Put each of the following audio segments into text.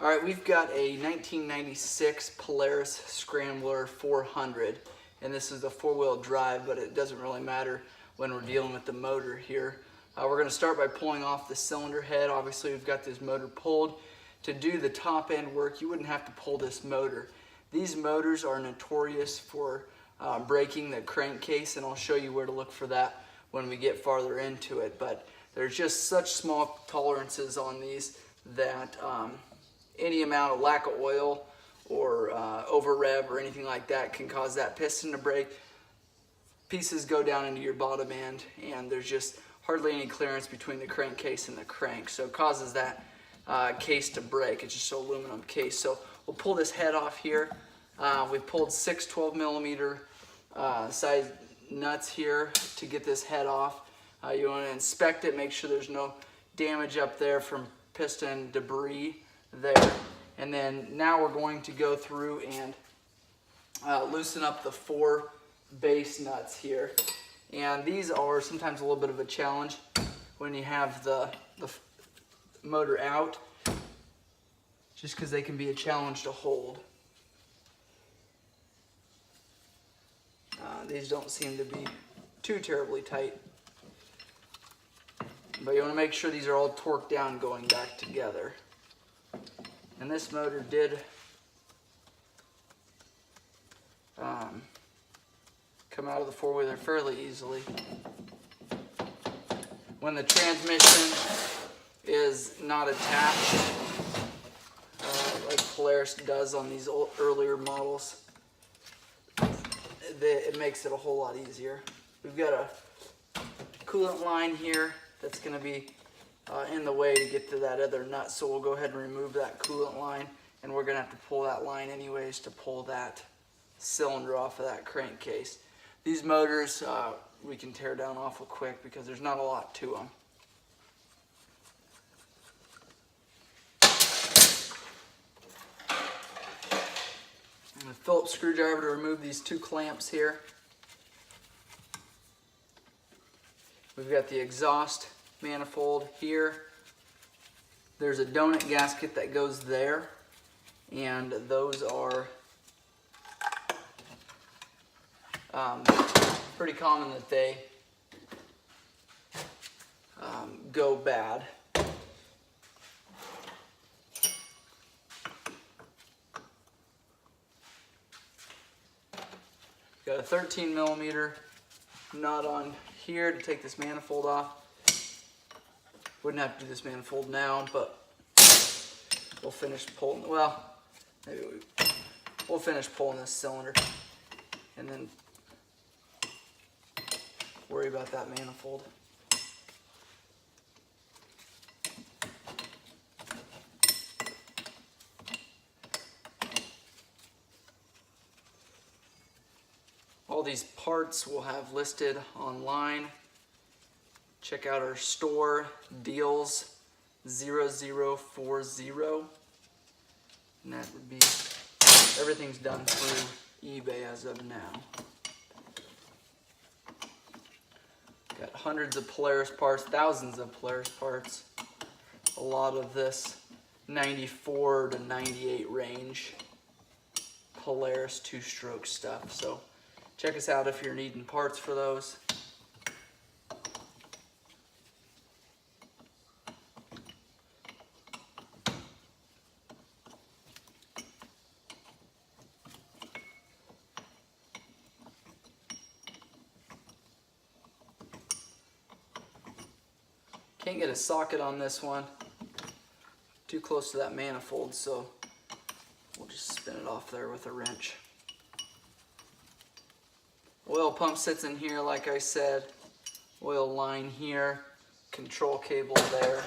All right, we've got a 1996 Polaris Scrambler 400, and this is a four-wheel drive, but it doesn't really matter when we're dealing with the motor here. We're going to start by pulling off the cylinder head. Obviously, we've got this motor pulled. To do the top end work, you wouldn't have to pull this motor. These motors are notorious for breaking the crankcase, and I'll show you where to look for that when we get farther into it. But there's just such small tolerances on these that any amount of lack of oil or over rev or anything like that can cause that piston to break. Pieces go down into your bottom end, and there's just hardly any clearance between the crankcase and the crank, so it causes that case to break. It's just an aluminum case. So we'll pull this head off here. We pulled 6 12mm size nuts here to get this head off. You want to inspect it, make sure there's no damage up there from piston debris there. And then now we're going to go through and loosen up the 4 base nuts here. And these are sometimes a little bit of a challenge when you have the motor out, just because they can be a challenge to hold. These don't seem to be too terribly tight, but you want to make sure these are all torqued down going back together. And this motor did come out of the four-wheeler fairly easily. When the transmission is not attached, like Polaris does on these earlier models, it makes it a whole lot easier. We've got a coolant line here that's going to be in the way to get to that other nut, so we'll go ahead and remove that coolant line, and we're going to have to pull that line anyways to pull that cylinder off of that crankcase. These motors we can tear down awful quick because there's not a lot to them. And a Phillips screwdriver to remove these 2 clamps here. We've got the exhaust manifold here. There's a donut gasket that goes there, and those are pretty common that they go bad. Got a 13mm nut on here to take this manifold off. Wouldn't have to do this manifold now, but we'll finish pulling. Well, maybe we'll finish pulling this cylinder and then worry about that manifold. All these parts we'll have listed online. Check out our store, deals 0040, and that would be, everything's done through eBay as of now. Got hundreds of Polaris parts, thousands of Polaris parts. A lot of this 94 to 98 range Polaris 2-stroke stuff. So check us out if you're needing parts for those. Can't get a socket on this one. Too close to that manifold, so we'll just spin it off there with a wrench. Oil pump sits in here, like I said. Oil line here. Control cable there.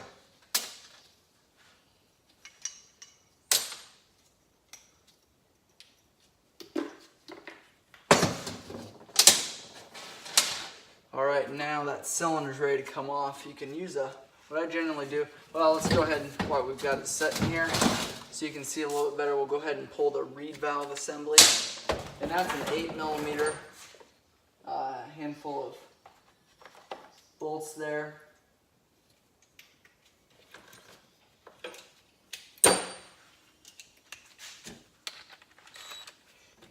Alright, now that cylinder's ready to come off, you can use what I generally do, well, let's go ahead and, while we've got it set in here, so you can see a little bit better, we'll go ahead and pull the reed valve assembly. And that's an 8mm handful of bolts there.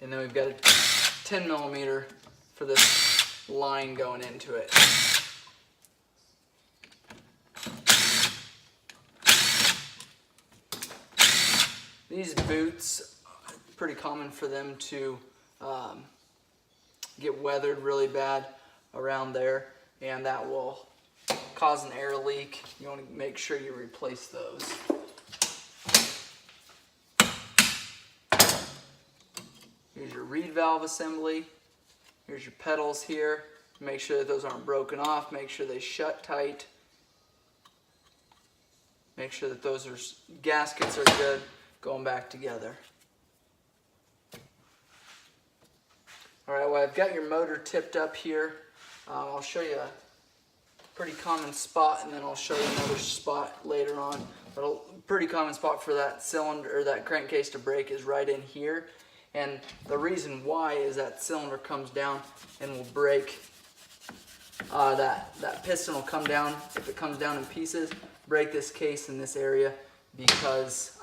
And then we've got a 10 millimeter for this line going into it. These boots, pretty common for them to get weathered really bad around there, and that will cause an air leak. You want to make sure you replace those. Here's your reed valve assembly. Here's your pedals here. Make sure that those aren't broken off. Make sure they shut tight. Make sure that those gaskets are good, going back together. Alright, well, I've got your motor tipped up here. I'll show you a pretty common spot, and then I'll show you another spot later on. But a pretty common spot for that cylinder or that crankcase to break is right in here. And the reason why is that cylinder comes down and will break. That piston will come down. If it comes down in pieces, break this case in this area because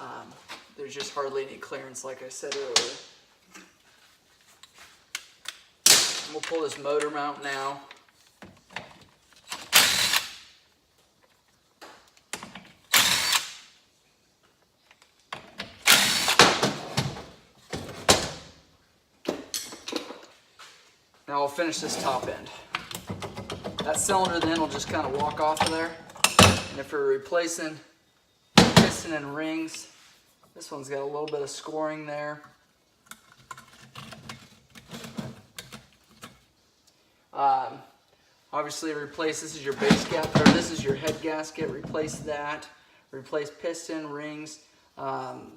there's just hardly any clearance, like I said earlier. And we'll pull this motor mount now. Now we'll finish this top end. That cylinder then will just kind of walk off of there. And if we're replacing piston and rings, this one's got a little bit of scoring there. Obviously replace, this is your base gasket, or this is your head gasket, replace that. Replace piston, rings.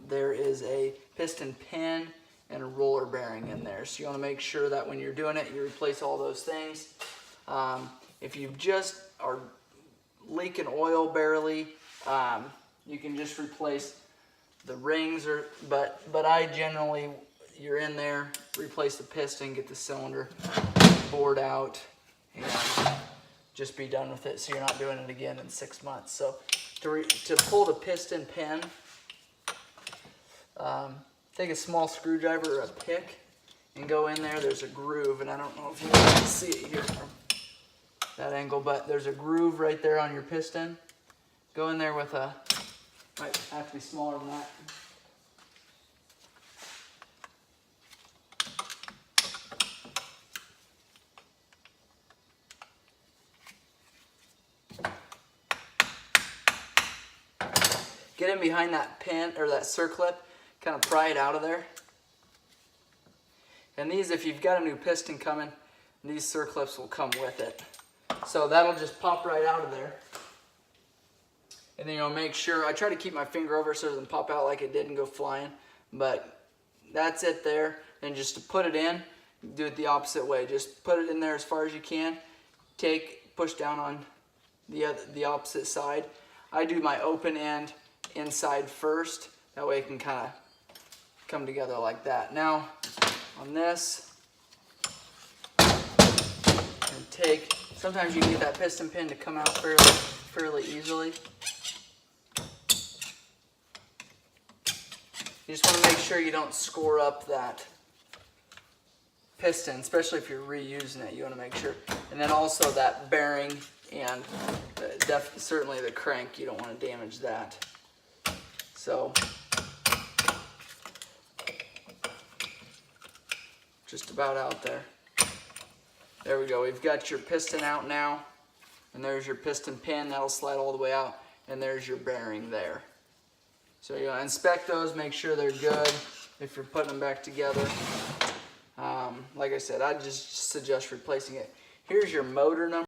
There is a piston pin and a roller bearing in there. So you want to make sure that when you're doing it, you replace all those things. If you just are leaking oil barely, you can just replace the rings, but I generally, you're in there, replace the piston, get the cylinder bored out, and just be done with it so you're not doing it again in 6 months. So to pull the piston pin, take a small screwdriver or a pick and go in there. There's a groove, and I don't know if you can see it here from that angle, but there's a groove right there on your piston. Go in there with a, might have to be smaller than that. Get in behind that pin or that circlip, kind of pry it out of there. And these, if you've got a new piston coming, these circlips will come with it. So that'll just pop right out of there. And then you'll make sure, I try to keep my finger over so it doesn't pop out like it did and go flying. But that's it there. And just to put it in, do it the opposite way. Just put it in there as far as you can. Push down on the opposite side. I do my open end inside first. That way it can kind of come together like that. Now, on this, and sometimes you can get that piston pin to come out fairly easily. You just want to make sure you don't score up that piston, especially if you're reusing it. You want to make sure. And then also that bearing and certainly the crank, you don't want to damage that. So, just about out there. There we go. We've got your piston out now, and there's your piston pin. That'll slide all the way out, and there's your bearing there. So you inspect those, make sure they're good if you're putting them back together. Like I said, I just suggest replacing it. Here's your motor number.